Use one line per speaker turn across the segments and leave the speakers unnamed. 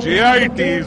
JITs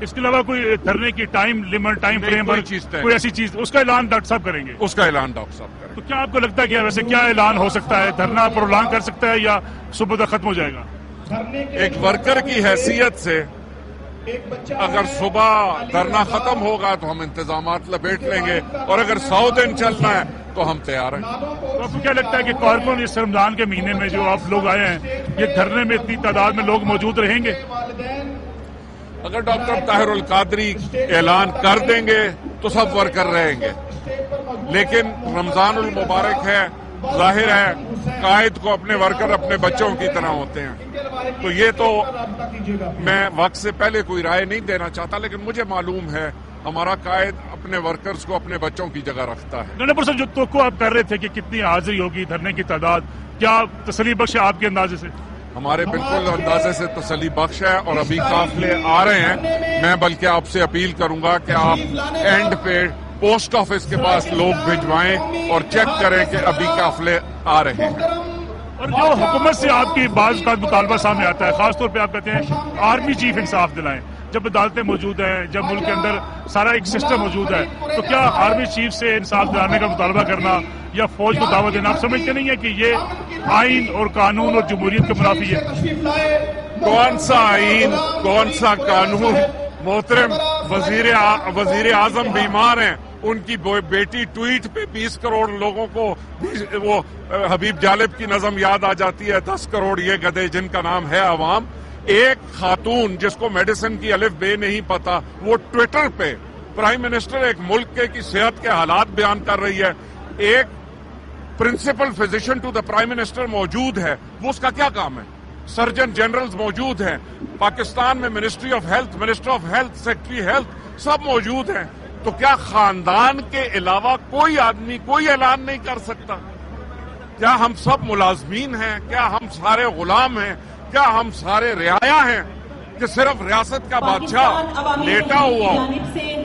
اس کے علاوہ کوئی دھرنے کی ٹائم لمٹ ٹائم فریم کوئی ایسی چیز اس کا اعلان ڈاکٹر صاحب کریں گے؟
اس کا اعلان ڈاکٹر صاحب کریں گے۔
تو کیا آپ کو لگتا ہے کہ ویسے کیا اعلان ہو سکتا ہے؟ دھرنا پرولانگ کر سکتا ہے یا صبح تک ختم ہو جائے گا؟
ایک ورکر کی حیثیت سے اگر صبح دھرنا ختم ہوگا تو ہم انتظامات لپیٹ لیں گے، اور اگر 100 دن چلنا ہے تو ہم تیار ہیں۔
تو آپ کو کیا لگتا ہے کہ کارکن اس رمضان کے مہینے میں جو آپ لوگ آئے ہیں یہ دھرنے میں اتنی تعداد میں لوگ موجود رہیں گے؟
اگر ڈاکٹر طاہر القادری اعلان کر دیں گے تو سب ورکر رہیں گے، لیکن رمضان المبارک ہے، ظاہر ہے قائد کو اپنے ورکر اپنے بچوں کی طرح ہوتے ہیں، تو یہ تو میں وقت سے پہلے کوئی رائے نہیں دینا چاہتا، لیکن مجھے معلوم ہے ہمارا قائد اپنے ورکرز کو اپنے بچوں کی جگہ رکھتا ہے۔
گنڈا پور صاحب، جو توقع آپ کر رہے تھے کہ کتنی حاضری ہوگی دھرنے کی تعداد، کیا تسلی بخش ہے آپ کے اندازے سے؟
ہمارے بالکل اندازے سے تسلی بخش ہے، اور ابھی قافلے آ رہے ہیں۔ میں بلکہ آپ سے اپیل کروں گا کہ آپ اینڈ پہ پوسٹ آفس کے پاس لوگ بھجوائیں اور چیک کریں کہ ابھی قافلے آ رہے ہیں۔
اور جو حکومت سے آپ کی بعض کا مطالبہ سامنے آتا ہے، خاص طور پہ آپ کہتے ہیں آرمی چیف انصاف دلائیں، جب عدالتیں موجود ہیں، جب ملک کے اندر سارا ایک سسٹم موجود ہے، تو کیا آرمی چیف سے انصاف دلانے کا مطالبہ کرنا یا فوج کو دعوت دینا آپ سمجھتے نہیں ہے کہ یہ آئین اور قانون اور جمہوریت کے منافی ہے؟
کون سا آئین، کون سا قانون؟ محترم وزیر اعظم بیمار ہیں، ان کی بیٹی ٹویٹ پہ 20 کروڑ لوگوں کو وہ حبیب جالب کی نظم یاد آ جاتی ہے، 10 کروڑ یہ گدھے جن کا نام ہے عوام۔ ایک خاتون جس کو میڈیسن کی الف بے نہیں پتا، وہ ٹویٹر پہ پرائم منسٹر ایک ملک کی صحت کے حالات بیان کر رہی ہے، ایک principal physician to the prime minister موجود ہے، وہ اس کا کیا کام ہے؟ سرجن جنرلز موجود ہیں پاکستان میں، ministry of health, minister of health, secretary health سب موجود ہیں، تو کیا خاندان کے علاوہ کوئی آدمی کوئی اعلان نہیں کر سکتا؟ کیا ہم سب ملازمین ہیں؟ کیا ہم سارے غلام ہیں؟ کیا ہم سارے رعایا ہیں کہ صرف ریاست کا بادشاہ لیٹا ہوا ہو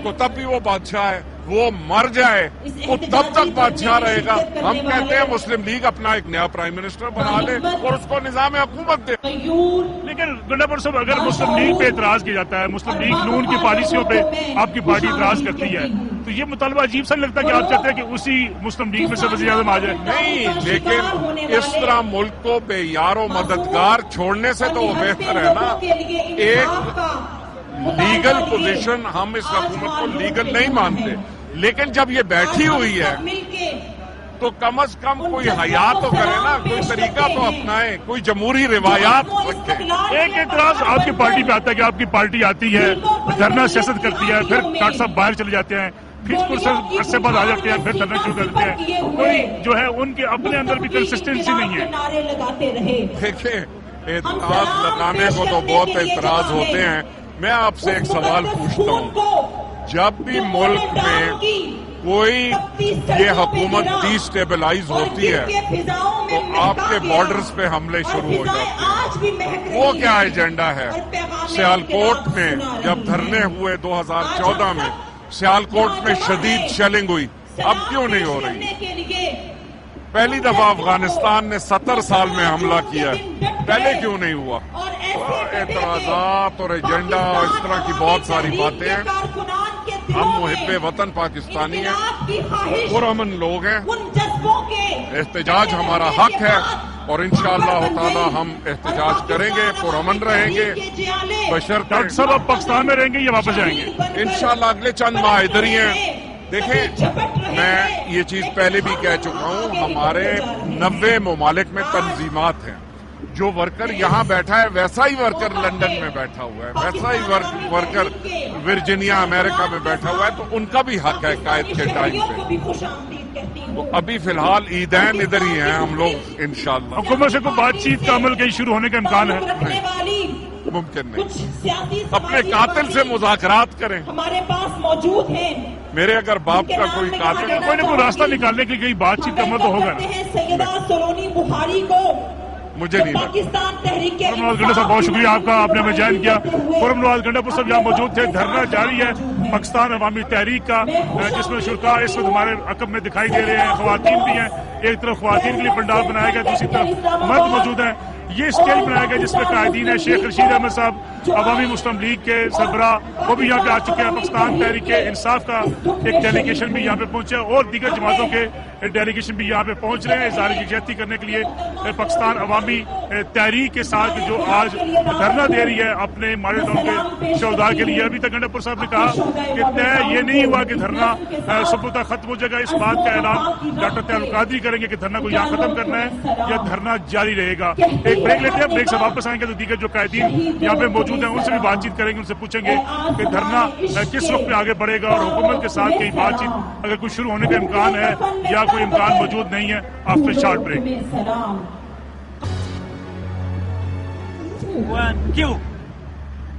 تو تب بھی وہ بادشاہ ہے، وہ مر جائے وہ تب تک بادشاہ رہے گا؟ ہم کہتے ہیں مسلم لیگ اپنا ایک نیا پرائم منسٹر بنا لے اور اس کو نظام حکومت دے۔
لیکن گنڈا پور صاحب، اگر مسلم لیگ پہ اعتراض کیا جاتا ہے، مسلم لیگ نون کی پالیسیوں پہ آپ کی پارٹی اعتراض کرتی ہے، تو یہ مطالبہ عجیب سا لگتا ہے کہ آپ چاہتے ہیں کہ اسی مسلم لیگ میں سے وزیر اعظم آ جائے؟
نہیں، لیکن اس طرح ملک کو بے یار و مددگار چھوڑنے سے تو وہ بہتر ہے نا۔ ایک لیگل پوزیشن، ہم اس حکومت کو لیگل نہیں مانتے، لیکن جب یہ بیٹھی ہوئی ہے تو کم از کم کوئی حیا تو کرے نا، کوئی طریقہ تو اپنائے، کوئی جمہوری روایات رکھے۔
ایک اعتراض آپ کی پارٹی پہ آتا ہے کہ آپ کی پارٹی آتی ہے، دھرنا سیاست کرتی ہے، پھر ڈاکٹر صاحب باہر چلے جاتے ہیں، پھر کچھ عرصے بعد آ جاتے ہیں، پھر دھرنا شروع کر دیتے ہیں، کوئی جو ہے ان کے اپنے اندر بھی کنسسٹنسی نہیں ہے۔
دیکھیں، اعتراض لگانے کو تو بہت اعتراض ہوتے ہیں، میں آپ سے ایک سوال پوچھتا ہوں، جب بھی ملک میں کوئی یہ حکومت ڈی اسٹیبلائز ہوتی ہے تو آپ کے بارڈرز پہ حملے شروع ہو جاتے ہیں، وہ کیا ایجنڈا ہے؟ سیالکوٹ میں جب دھرنے ہوئے 2014 میں، سیالکوٹ میں شدید شیلنگ ہوئی، اب کیوں نہیں ہو رہی؟ پہلی دفعہ افغانستان نے 70 سال میں حملہ کیا، پہلے کیوں نہیں ہوا؟ اعتراضات اور ایجنڈا اس طرح کی بہت ساری باتیں ہیں۔ ہم محب وطن پاکستانی ہیں، پرامن لوگ ہیں، احتجاج ہمارا حق ہے، اور انشاءاللہ تعالی ہم احتجاج کریں گے، پرامن رہیں گے، بشرطے
ڈاکٹر صاحب آپ پاکستان میں رہیں گے یا واپس جائیں گے؟
انشاءاللہ اگلے چند ماہ ادھر ہی ہیں۔ دیکھیں، میں یہ چیز پہلے بھی کہہ چکا ہوں، ہمارے 90 ممالک میں تنظیمات ہیں، جو ورکر یہاں بیٹھا ہے ویسا ہی ورکر لندن میں بیٹھا ہوا ہے، ویسا ہی ورکر ورجینیا امریکہ میں بیٹھا ہوا ہے، تو ان کا بھی حق ہے قائد کے ٹائم پہ۔ ابھی فی الحال عیدین ادھر ہی ہیں ہم لوگ انشاءاللہ۔
حکومت سے کوئی بات چیت کا عمل کہیں شروع ہونے کا امکان ہے؟
ممکن نہیں، اپنے قاتل سے مذاکرات کریں،
ہمارے پاس موجود ہیں۔
میرے اگر باپ کا کوئی قاتل،
کوئی نہ کوئی راستہ نکالنے کے لیے بات چیت کا عمل تو ہوگا نا۔
سیدہ سلونی بخاری کو
مجھے نہیں لگتا۔
پاکستان تحریک
خرم نواز گنڈا صاحب بہت شکریہ آپ کا، آپ نے ہمیں جوائن کیا۔ خرم نواز گنڈا پور صاحب یہاں موجود تھے، دھرنا جاری ہے پاکستان عوامی تحریک کا، جس میں شرکاء اس وقت ہمارے عقب میں دکھائی دے رہے ہیں، خواتین بھی ہیں، ایک طرف خواتین کے لیے پنڈال بنایا گیا، دوسری طرف مرد موجود ہیں۔ یہ اسٹیج بنایا گیا جس میں قائدین ہے، شیخ رشید احمد صاحب عوامی مسلم لیگ کے سربراہ وہ بھی یہاں پہ آ چکے ہیں، پاکستان تحریک انصاف کا ایک ڈیلیگیشن بھی یہاں پہ پہنچا اور دیگر جماعتوں کے ڈیلیگیشن بھی یہاں پہ پہنچ رہے ہیں اظہار یکجہتی کرنے کے لیے پاکستان عوامی تحریک کے ساتھ جو آج دھرنا دے رہی ہے اپنے ماڈل ٹاؤن کے شہداء کے لیے۔ ابھی تک گنڈاپور صاحب نے کہا کہ طے یہ نہیں ہوا کہ دھرنا صبح تک ختم ہو جائے گا، اس بات کا اعلان ڈاکٹر طاہر القادری کریں گے کہ دھرنا کو یہاں ختم کرنا ہے یا دھرنا جاری رہے گا۔ ایک بریک لیتے ہیں، بریک سے واپس آئیں گے تو دیگر جو قائدین یہاں پہ موجود ہیں ان سے بھی بات چیت کریں گے، ان سے پوچھیں گے کہ دھرنا کس وقت میں آگے بڑھے گا اور حکومت کے ساتھ کئی بات چیت اگر کوئی شروع ہونے کا امکان ہے یا کوئی امکان موجود نہیں ہے۔ آفٹر شارٹ بریک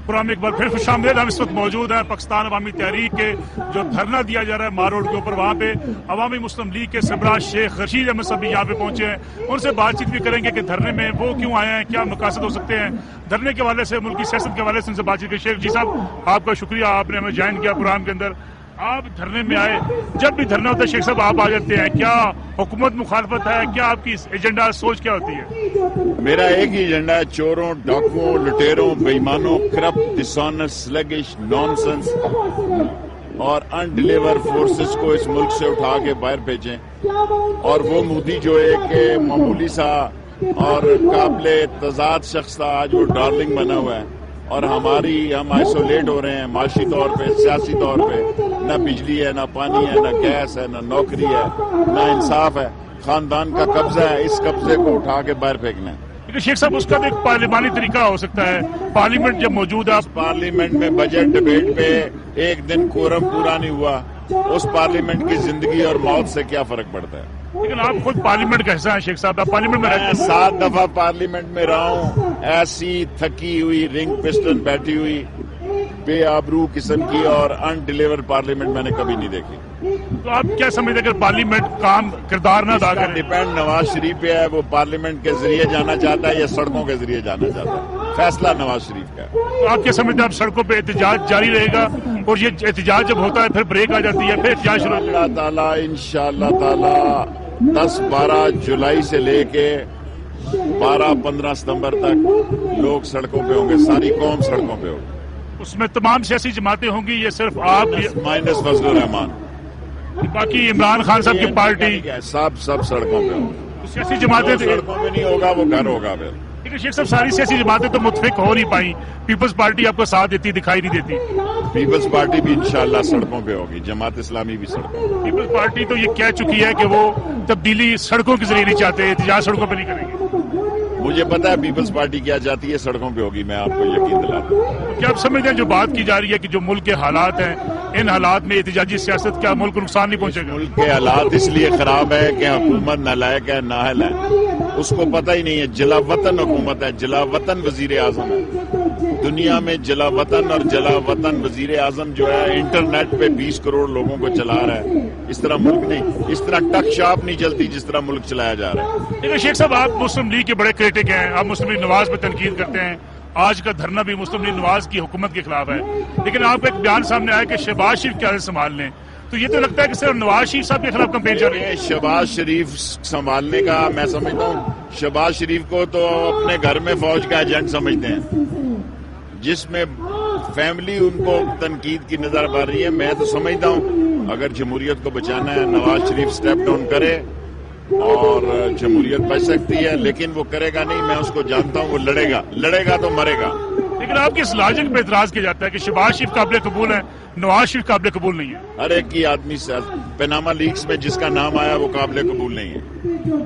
پروگرام ایک بار پھر خوش آمدید۔ ہم اس وقت موجود ہیں پاکستان عوامی تحریک کے جو دھرنا دیا جا رہا ہے مار روڈ کے اوپر، وہاں پہ عوامی مسلم لیگ کے سربراہ شیخ رشید احمد صاحب بھی یہاں پہ پہنچے ہیں، ان سے بات چیت بھی کریں گے کہ دھرنے میں وہ کیوں آئے ہیں، کیا مقاصد ہو سکتے ہیں دھرنے کے حوالے سے، ملکی سیاست کے حوالے سے ان سے بات چیت کی۔ شیخ جی صاحب آپ کا شکریہ، آپ نے ہمیں جوائن کیا پروگرام کے اندر۔ آپ دھرنے میں آئے، جب بھی دھرنا ہوتا ہے شیخ صاحب آپ آ جاتے ہیں، کیا حکومت مخالفت ہے، کیا آپ کی ایجنڈا سوچ کیا ہوتی ہے؟
میرا ایک ہی ایجنڈا ہے، چوروں، ڈاکوؤں، لٹیروں، بےایمانوں، کرپٹ، ڈسآنیسٹ، سلیگش، نان سینس اور ان ڈیلیور فورسز کو اس ملک سے اٹھا کے باہر بھیجیں، اور وہ مودی جو ایک معمولی سا اور قابل تضاد شخص تھا آج وہ ڈارلنگ بنا ہوا ہے، اور ہم آئسولیٹ ہو رہے ہیں معاشی طور پہ، سیاسی طور پہ، نہ بجلی ہے، نہ پانی ہے، نہ گیس ہے، نہ نوکری ہے، نہ انصاف ہے، خاندان کا قبضہ ہے، اس قبضے کو اٹھا کے باہر پھینکنا ہے۔
لیکن شیخ صاحب اس کا بھی ایک پارلیمانی طریقہ ہو سکتا ہے، پارلیمنٹ جب موجود ہے،
پارلیمنٹ میں بجٹ ڈبیٹ پہ ایک دن کورم پورا نہیں ہوا، اس پارلیمنٹ کی زندگی اور موت سے کیا فرق پڑتا ہے؟
لیکن آپ خود پارلیمنٹ کا حصہ ہیں شیخ صاحب، آپ پارلیمنٹ میں رہتے ہیں۔
7 دفعہ پارلیمنٹ میں رہا ہوں، ایسی تھکی ہوئی رنگ پسٹن بیٹھی ہوئی بے آبرو قسم کی اور ان ڈیلیور پارلیمنٹ میں نے کبھی نہیں دیکھی۔
تو آپ کیا سمجھتے ہیں کہ پارلیمنٹ کام کردار نہ ادا کرے؟
ڈیپینڈ نواز شریف پہ ہے، وہ پارلیمنٹ کے ذریعے جانا چاہتا ہے یا سڑکوں کے ذریعے جانا چاہتا ہے، فیصلہ نواز شریف کا ہے۔
تو آپ کیا سمجھتے ہیں اب سڑکوں پہ احتجاج جاری رہے گا، اور یہ احتجاج جب ہوتا ہے پھر بریک آ جاتی ہے، پھر احتجاج شروع ہوتا ہے؟
اللہ تعالیٰ انشاءاللہ تعالیٰ 10-12 جولائی سے لے کے 12-15 ستمبر تک لوگ سڑکوں پہ ہوں گے، ساری قوم سڑکوں پہ ہوگی۔
اس میں تمام سیاسی جماعتیں ہوں گی، یہ صرف آپ
مائنس فضل الرحمان،
باقی عمران خان صاحب کی پارٹی
سب سڑکوں پہ ہوگی۔
سیاسی جماعتیں
سڑکوں پہ نہیں ہوگا وہ گھر ہوگا پھر۔
لیکن شیخ صاحب ساری سیاسی جماعتیں تو متفق ہو نہیں پائیں، پیپلز پارٹی آپ کو ساتھ دیتی دکھائی نہیں دیتی۔
پیپلز پارٹی بھی انشاءاللہ سڑکوں پہ ہوگی، جماعت اسلامی بھی سڑکوں پہ۔
پیپلز پارٹی تو یہ کہہ چکی ہے کہ وہ تبدیلی سڑکوں کے ذریعے نہیں چاہتے، احتجاج سڑکوں پہ نہیں کریں گے۔
مجھے پتا ہے پیپلز پارٹی کیا چاہتی ہے، سڑکوں پہ ہوگی، میں آپ کو یقین دلاتا ہوں۔
کیا آپ سمجھتے ہیں جو بات کی جا رہی ہے کہ جو ملک کے حالات ہیں، ان حالات میں احتجاجی سیاست کیا ملک کو نقصان نہیں پہنچے گا؟
ملک کے حالات اس لیے خراب ہے کہ حکومت نالائق ہے، نااہل ہے، اس کو پتہ ہی نہیں ہے۔ جلا وطن حکومت ہے، جلا وطن وزیر اعظم ہے۔ دنیا میں جلا وطن اور جلا وطن وزیر اعظم جو ہے انٹرنیٹ پہ 20 کروڑ لوگوں کو چلا رہا ہے، اس طرح ملک نہیں، اس طرح ٹک شاپ نہیں چلتی جس طرح ملک چلایا جا رہا ہے۔
لیکن شیخ صاحب آپ مسلم لیگ کے بڑے کریٹک ہیں، آپ مسلم لیگ نواز پہ تنقید کرتے ہیں، آج کا دھرنا بھی مسلم لیگ نواز کی حکومت کے خلاف ہے، لیکن آپ کا ایک بیان سامنے آیا کہ شہباز شریف کیا سنبھال لیں، تو یہ تو لگتا ہے کہ صرف نواز شریف صاحب کے خلاف کمپین چل رہی ہے۔
شہباز شریف سنبھالنے کا میں سمجھتا ہوں شہباز شریف کو تو اپنے گھر میں فوج کا ایجنٹ سمجھتے ہیں، جس میں فیملی ان کو تنقید کی نظر آ رہی ہے۔ میں تو سمجھتا ہوں اگر جمہوریت کو بچانا ہے نواز شریف سٹیپ ڈاؤن کرے اور جمہوریت بچ سکتی ہے، لیکن وہ کرے گا نہیں، میں اس کو جانتا ہوں، وہ لڑے گا تو مرے گا۔
لیکن آپ کی اس لاجک پہ اعتراض کیا جاتا ہے کہ شہباز شریف قابل قبول ہے، نواز شریف قابل قبول نہیں ہے۔
ہر ایک کی آدمی پیناما لیکس میں جس کا نام آیا وہ قابل قبول نہیں ہے۔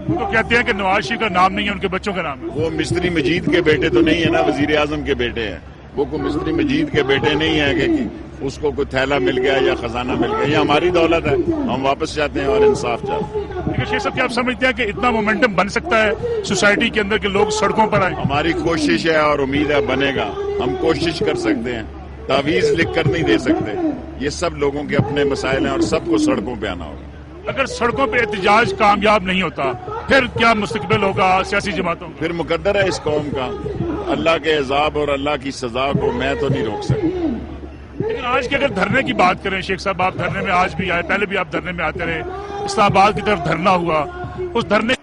تو کہتے ہیں کہ نواز شریف کا نام نہیں ہے، ان کے بچوں کا نام ہے۔
وہ مستری مجید کے بیٹے تو نہیں ہے نا، وزیر اعظم کے بیٹے ہیں، وہ کوئی مستری مجید کے بیٹے نہیں ہیں کہ اس کو کوئی تھیلا مل گیا یا خزانہ مل گیا۔ یہ ہماری دولت ہے، ہم واپس چاہتے ہیں اور انصاف چاہتے ہیں۔
لیکن شیخ صاحب کیا آپ سمجھتے ہیں کہ اتنا مومنٹم بن سکتا ہے سوسائٹی کے اندر کہ لوگ سڑکوں پر آئیں؟
ہماری کوشش ہے اور امید ہے بنے گا، ہم کوشش کر سکتے ہیں، تعویذ لکھ کر نہیں دے سکتے۔ یہ سب لوگوں کے اپنے مسائل ہیں اور سب کو سڑکوں پہ آنا ہوگا۔
اگر سڑکوں پہ احتجاج کامیاب نہیں ہوتا پھر کیا مستقبل ہوگا سیاسی جماعتوں کا؟
پھر مقدر ہے اس قوم کا، اللہ کے عذاب اور اللہ کی سزا کو میں تو نہیں روک سکتا۔
لیکن آج کے اگر دھرنے کی بات کریں شیخ صاحب، آپ دھرنے میں آج بھی آئے، پہلے بھی آپ دھرنے میں آتے رہے، اسلام آباد کی طرف دھرنا ہوا، اس دھرنے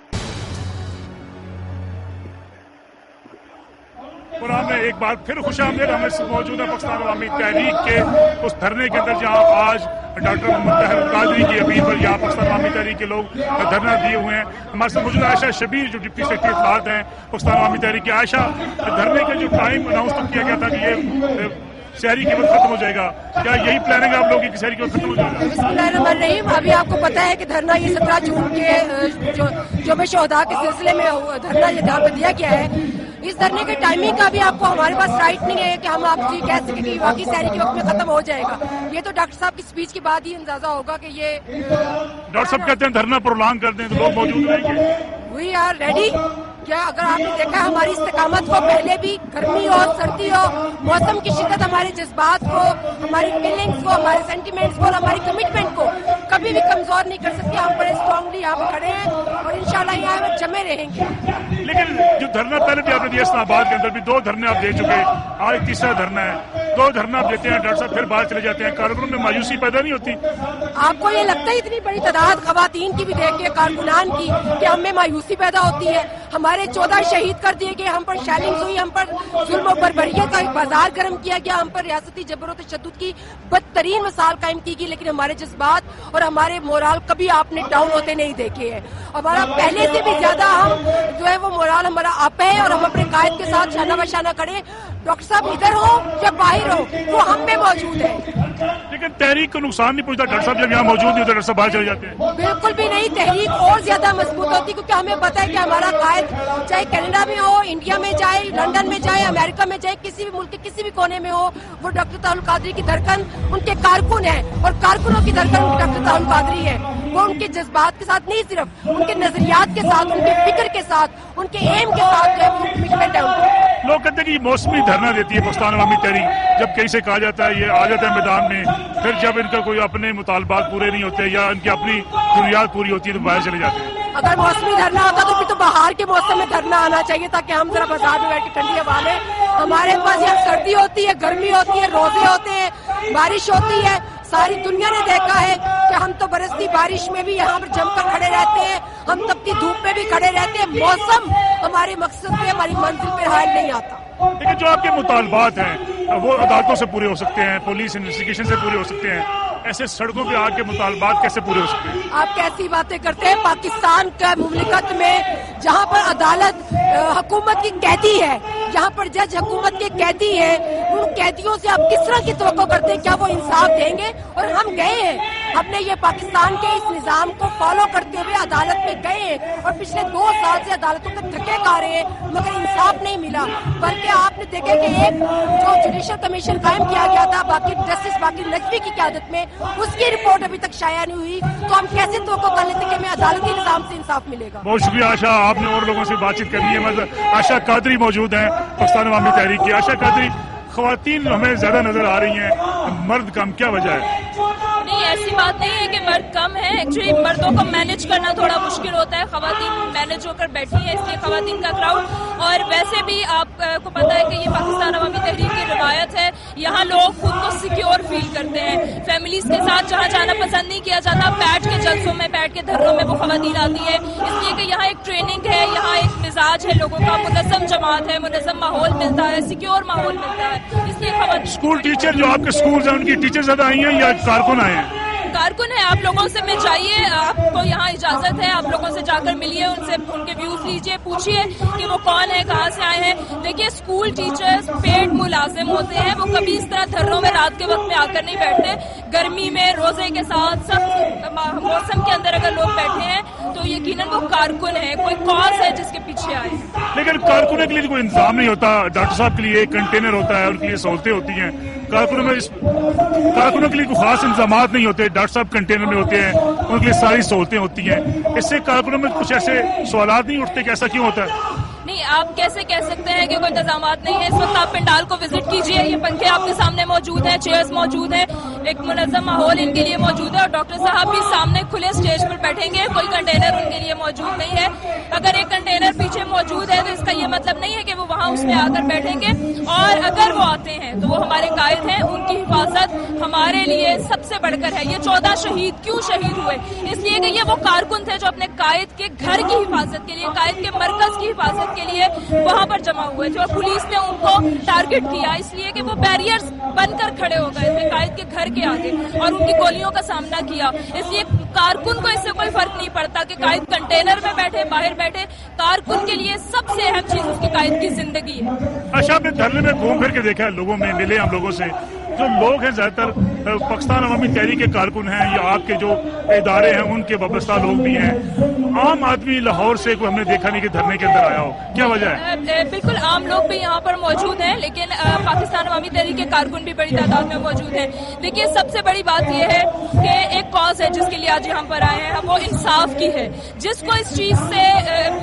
اور ہمیں ایک بار پھر خوش آمدید ہمیں موجود ہے پاکستان عوامی تحریک کے اس دھرنے کے اندر جہاں آج ڈاکٹر محمد طاہر القادری کی اپیل پر یہاں پاکستان عوامی تحریک کے لوگ دھرنا دیے ہوئے ہیں. ہمارے ساتھ موجود عائشہ شبیر جو ڈپٹی سیکرٹری اطلاعات ہیں پاکستان عوامی تحریک کی. عائشہ, دھرنے کا جو ٹائم اناؤنس کیا گیا تھا کہ یہ شہری کی وقت ختم ہو جائے گا, کیا یہی پلاننگ ہے آپ لوگوں کی شہری کی وقت ختم ہو جائے گا؟
بسم اللہ الرحمن الرحیم. ابھی آپ کو پتا ہے کہ دھرنا یہ 17 جون کے جو شہداء کے سلسلے میں دھرنا یہ یہاں پہ دیا گیا ہے. اس دھرنے کے ٹائمنگ کا بھی آپ کو ہمارے پاس رائٹ نہیں ہے کہ ہم آپ سے کہہ سکیں کہ واقعی شہری کے وقت میں ختم ہو جائے گا. یہ تو ڈاکٹر صاحب کی اسپیچ کے بعد ہی اندازہ ہوگا کہ یہ
ڈاکٹر صاحب کہتے ہیں دھرنا پرولانگ کر دیں تو لوگ موجود رہیں گے.
We are ready. کیا اگر آپ نے دیکھا ہماری استقامت کو پہلے بھی گرمی ہو سردی ہو موسم کی شدت ہمارے جذبات کو ہماری فیلنگس کو ہمارے سینٹیمنٹس کو اور ہماری کمٹمنٹ کو کبھی بھی کمزور نہیں کر سکتی. ہم بڑے اسٹرانگلی یہاں پہ کھڑے ہیں اور انشاءاللہ یہاں پہ جمے رہیں گے.
لیکن جو دھرنا پہلے بھی آپ نے دیا اسلام آباد کے اندر بھی 2 دھرنے آپ دے چکے, آج تیسرا دھرنا ہے. 2 دھرنا آپ دیتے ہیں ڈاکٹر صاحب پھر باہر چلے جاتے ہیں. کارکنوں میں مایوسی پیدا نہیں ہوتی؟
آپ کو یہ لگتا ہے اتنی بڑی تعداد خواتین کی بھی دیکھیے کارکنان کی کہ ہم میں مایوسی پیدا ہوتی ہے؟ ہمارے 14 شہید کر دیے گئے, ہم پر شیلنگز ہوئی, ہم پر ظلم و بربریت کا بازار گرم کیا گیا, ہم پر ریاستی جبر و تشدد کی بدترین مثال قائم کی گئی, لیکن ہمارے جذبات اور ہمارے مورال کبھی آپ نے ڈاؤن ہوتے نہیں دیکھے ہیں. ہمارا پہلے سے بھی زیادہ ہم جو ہے وہ مورال ہمارا آپ ہے اور ہم اپنے قائد کے ساتھ شانہ بشانہ کھڑے. ڈاکٹر صاحب ادھر ہو یا باہر ہو وہ ہم میں موجود ہے.
لیکن تحریک کو نقصان نہیں پہنچتا ڈاکٹر صاحب جب یہاں موجود نہیں ہوتے, ڈاکٹر صاحب باہر چلے جاتے ہیں؟
بالکل بھی نہیں. تحریک اور زیادہ مضبوط ہوتی کیونکہ ہمیں پتہ ہے کہ ہمارا قائد چاہے کینیڈا میں ہو, انڈیا میں جائے, لندن میں جائے, امریکہ میں جائے, کسی بھی ملک کے کسی بھی کونے میں ہو, وہ ڈاکٹر طاہر القادری کی دھڑکن ان کے کارکن ہیں اور کارکنوں کی دھڑکن ڈاکٹر طاہر القادری ہے. وہ ان کے جذبات کے ساتھ نہیں, صرف ان کے نظریات کے ساتھ, ان کے فکر کے ساتھ, ان کے ایم کے ساتھ جو ہے وہ کمٹمنٹ ہے ان کی.
لوگ کہتے ہیں کہ یہ موسمی دھرنا دیتی ہے پاکستان عوامی تحریک, جب کہیں سے کہا جاتا ہے یہ آ جاتے ہیں میدان میں, پھر جب ان کا کوئی اپنے مطالبات پورے نہیں ہوتے یا ان کی اپنی ضروریات پوری ہوتی ہے تو باہر چلے جاتے ہیں.
اگر موسمی دھرنا ہوتا تو پھر تو باہر کے موسم میں دھرنا آنا چاہیے تاکہ ہم ذرا بازار میں بیٹھ کے ٹھنڈی ہوا میں. ہمارے پاس یہاں سردی ہوتی ہے, گرمی ہوتی ہے, روزے ہوتے ہیں, بارش ہوتی ہے. ساری دنیا نے دیکھا ہے کہ ہم تو برستی بارش میں بھی یہاں پر جم کر کھڑے رہتے ہیں, ہم تپتی دھوپ میں بھی کھڑے رہتے ہیں. موسم ہمارے مقصد پہ, ہماری منزل پہ حائل نہیں آتا.
لیکن جو آپ کے مطالبات ہیں وہ عدالتوں سے پورے ہو سکتے ہیں, پولیس انویسٹیگیشن سے پورے ہو سکتے ہیں, ایسے سڑکوں پہ آ کے مطالبات کیسے پورے ہو سکتے ہیں؟
آپ کیسی باتیں کرتے ہیں؟ پاکستان کا مملکت میں جہاں پر عدالت حکومت کی قیدی ہے, جہاں پر جج حکومت کے قیدی ہے, ان قیدیوں سے آپ کس طرح کی توقع کرتے ہیں؟ کیا وہ انصاف دیں گے؟ اور ہم گئے ہیں, ہم نے یہ پاکستان کے اس نظام کو فالو کرتے ہوئے عدالت میں گئے ہیں اور پچھلے 2 سال سے عدالتوں کے دھکے کھا رہے ہیں مگر انصاف نہیں ملا. بلکہ آپ نے دیکھا کہ ایک جو جوڈیشل کمیشن قائم کیا گیا تھا جسٹس باقر نقوی کی قیادت میں, اس کی رپورٹ ابھی تک شائع نہیں ہوئی, تو ہم کیسے توقع کر لیتے کہ ہمیں عدالتی نظام سے انصاف ملے گا؟
بہت شکریہ عائشہ, آپ نے اور لوگوں سے بات چیت کرنی ہے. عائشہ قادری موجود ہیں پاکستان عوامی تحریک کی. عائشہ قادری, خواتین ہمیں زیادہ نظر آ رہی ہیں, مرد کم, کیا وجہ ہے؟
نہیں, ایسی بات نہیں ہے کہ مرد کم ہے. ایکچولی مردوں کو مینج کرنا تھوڑا مشکل ہوتا ہے, خواتین مینج ہو کر بیٹھی ہیں, اس لیے خواتین کا کراؤڈ. اور ویسے بھی آپ کو پتا ہے کہ یہ پاکستان عوامی تحریک کی روایت ہے, یہاں لوگ خود کو سیکیور فیل کرتے ہیں. فیملیز کے ساتھ جہاں جانا پسند نہیں کیا جاتا, بیٹھ کے جلسوں میں, بیٹھ کے دھرنوں میں وہ خواتین آتی ہے, اس لیے کہ یہاں ایک ٹریننگ ہے, یہاں ایک مزاج ہے لوگوں کا, منظم جماعت ہے, منظم ماحول ملتا ہے, سیکیور ماحول ملتا ہے, اس لیے خواتین.
اسکول ٹیچر جو آپ کے اسکول ہیں ان کی ٹیچر زیادہ آئی ہیں یا کارکن آئے ہیں؟
کارکن ہے. آپ لوگوں سے مل جائیے, آپ کو یہاں اجازت ہے, آپ لوگوں سے جا کر ملیے, ان سے ان کے ویوز لیجیے, پوچھیے کہ وہ کون ہے, کہاں سے آئے ہیں. دیکھیے اسکول ٹیچرز پیڈ ملازم ہوتے ہیں, وہ کبھی اس طرح دھرنوں میں رات کے وقت میں آ کر نہیں بیٹھتے. گرمی میں روزے کے ساتھ سب موسم کے اندر اگر لوگ بیٹھے ہیں تو یقیناً وہ کارکن ہے, کوئی کاز ہے جس کے پیچھے آئے.
لیکن کارکنوں کے لیے کوئی انتظام نہیں ہوتا. ڈاکٹر صاحب کے لیے ایک کنٹینر ہوتا ہے, ان کے لیے سہولتیں ہوتی ہیں. کارکنوں کے لیے کوئی خاص انتظامات نہیں ہوتے, ڈاکٹر صاحب کنٹینر میں ہوتے ہیں, ان کے لیے ساری سہولتیں ہوتی ہیں. اس سے کارکنوں میں کچھ ایسے سوالات نہیں اٹھتے کہ ایسا کیوں ہوتا ہے؟
نہیں, آپ کیسے کہہ سکتے ہیں کہ کوئی انتظامات نہیں ہے؟ اس وقت آپ پنڈال کو وزٹ کیجئے, یہ پنکھے آپ کے سامنے موجود ہیں, چیئرز موجود ہیں, ایک منظم ماحول ان کے لیے موجود ہے, اور ڈاکٹر صاحب بھی سامنے کھلے اسٹیج پر بیٹھیں گے. کوئی کنٹینر ان کے لیے موجود نہیں ہے. اگر ایک کنٹینر پیچھے موجود ہے تو اس کا یہ مطلب نہیں ہے کہ وہ وہاں اس میں آ کر بیٹھیں گے, اور اگر وہ آتے ہیں تو وہ ہمارے قائد ہیں, ان کی حفاظت ہمارے لیے سب سے بڑھ کر ہے. یہ 14 شہید کیوں شہید ہوئے؟ اس لیے کہ یہ وہ کارکن تھے جو اپنے قائد کے گھر کی حفاظت کے لیے, قائد کے مرکز کی حفاظت کے لیے وہاں پر جمع ہوئے تھے اور پولیس نے ان کو ٹارگٹ کیا اس لیے کہ وہ بیریئرز بن کر کھڑے ہو گئے تھے قائد کے گھر کے آگے اور ان کی گولیوں کا سامنا کیا. اس لیے کارکن کو اس سے کوئی فرق نہیں پڑتا کہ قائد کنٹینر میں بیٹھے باہر بیٹھے, کارکن کے لیے سب سے اہم چیز اس کی قائد کی زندگی ہے.
اچھا, آپ نے دھرنے میں گھوم پھر کے دیکھا ہے, لوگوں میں ملے ہم لوگوں سے, جو لوگ ہیں زیادہ تر پاکستان عوامی تحریک کے کارکن ہیں یا آپ کے جو ادارے ہیں ان کے وابستہ لوگ بھی ہیں. عام آدمی لاہور سے کوئی ہم نے دیکھا نہیں کہ دھرنے کے اندر آیا ہو, کیا وجہ ہے؟
بالکل عام لوگ بھی یہاں پر موجود ہیں, لیکن پاکستان عوامی تحریک کے کارکن بھی بڑی تعداد میں موجود ہیں. دیکھیے سب سے بڑی بات یہ ہے کہ ایک کاز ہے جس کے لیے آج یہاں پر آئے ہیں, وہ انصاف کی ہے. جس کو اس چیز سے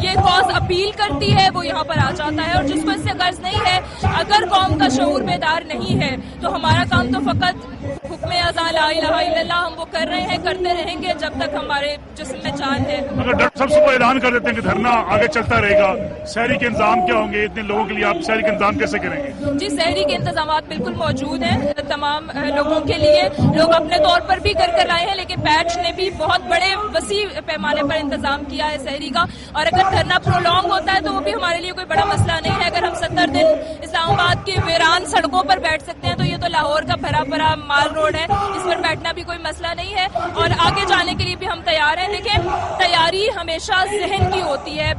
یہ کاز اپیل کرتی ہے وہ یہاں پر آ جاتا ہے, اور جس کو اس سے غرض نہیں ہے, اگر قوم کا شعور بیدار نہیں ہے تو ہمارا کام تو فقط حکم ازاں لا الہ الا اللہ ہم وہ کر رہے ہیں, کرتے رہیں گے جب تک ہمارے جسم میں جان ہے.
اگر ڈاکٹر صاحب صبح اعلان کر دیتے ہیں کہ دھرنا آگے چلتا رہے گا, سحری کے انتظام کیا ہوں گے اتنے لوگوں کے لیے, آپ سحری کے انتظام کیسے کریں گے؟
جی سحری کے انتظامات بالکل موجود ہیں تمام لوگوں کے لیے, لوگ اپنے طور پر بھی کر آئے ہیں, لیکن پیچ نے بھی بہت بڑے وسیع پیمانے پر انتظام کیا ہے سحری کا. اور اگر دھرنا پرولونگ ہوتا ہے تو وہ بھی ہمارے لیے کوئی بڑا مسئلہ نہیں ہے. اگر ہم 70 دن اسلام آباد کی ویران سڑکوں پر بیٹھ سکتے ہیں تو یہ تو لاہور کا بھرا بھرا مال روڈ ہے, اس پر بیٹھنا بھی کوئی مسئلہ نہیں ہے, اور آگے جانے کے لیے بھی ہم تیار ہیں. لیکن تیاری ہمیشہ ذہن کی ہوتی ہے,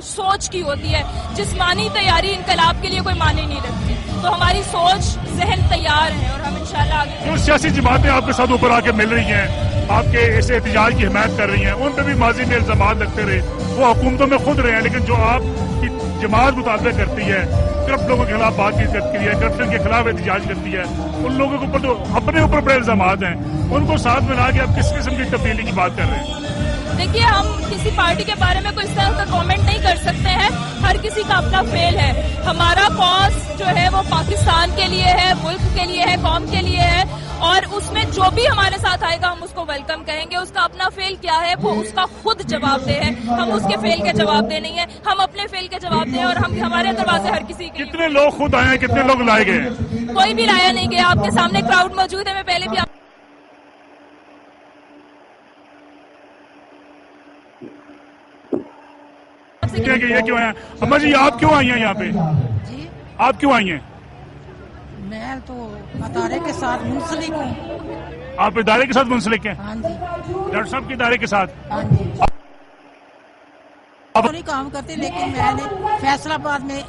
سوچ کی ہوتی ہے. جسمانی تیاری انقلاب کے لیے کوئی معنی نہیں رکھتی, تو ہماری سوچ ذہن تیار ہے اور ہم انشاءاللہ آگے.
جو سیاسی جماعتیں آپ کے ساتھ اوپر آ کے مل رہی ہیں, آپ کے اس احتجاج کی حمایت کر رہی ہیں, ان پہ بھی ماضی میں الزامات لگتے رہے, وہ حکومتوں میں خود رہے ہیں, لیکن جو آپ کی جماعت مطالبہ کرتی ہے, کرپٹ لوگوں کے خلاف بات چیت کرتی ہے, کرپشن کے خلاف احتجاج کرتی ہے, ان لوگوں کے اوپر جو اپنے اوپر بڑے الزامات ہیں, ان کو ساتھ ملا کے آپ کس قسم کی تبدیلی کی بات کر رہے ہیں؟
دیکھیے ہم کسی پارٹی کے بارے میں کوئی اس طرح کا کامنٹ نہیں کر سکتے ہیں, ہر کسی کا اپنا فیل ہے. ہمارا کاز جو ہے وہ پاکستان کے لیے ہے, ملک کے لیے ہے, قوم کے لیے ہے, اور اس میں جو بھی ہمارے ساتھ آئے گا ہم اس کو ویلکم کریں گے. اس کا اپنا فیل کیا ہے وہ اس کا خود جواب دہ ہے, ہم اس کے فیل کے جواب دہ نہیں ہے, ہم اپنے فیل کے جواب دیں, اور ہم ہمارے دروازے ہر کسی کے.
کتنے لوگ خود آئے ہیں, کتنے لوگ لائے گئے ہیں؟
کوئی بھی لایا نہیں گیا, آپ کے سامنے کراؤڈ موجود ہے. میں پہلے بھی
یہ کیوں ہیں اما جی, آپ کیوں آئی ہیں یہاں پہ؟
جی
آپ کیوں آئی ہیں؟
میں تو ادارے کے ساتھ منسلک ہوں.
آپ ادارے کے ساتھ منسلک ہیں؟
ہاں جی.
ڈاکٹر صاحب کے ادارے کے ساتھ؟
ہاں جی. نہیں کام کرتے, لیکن میں نے فیصلہ آباد میں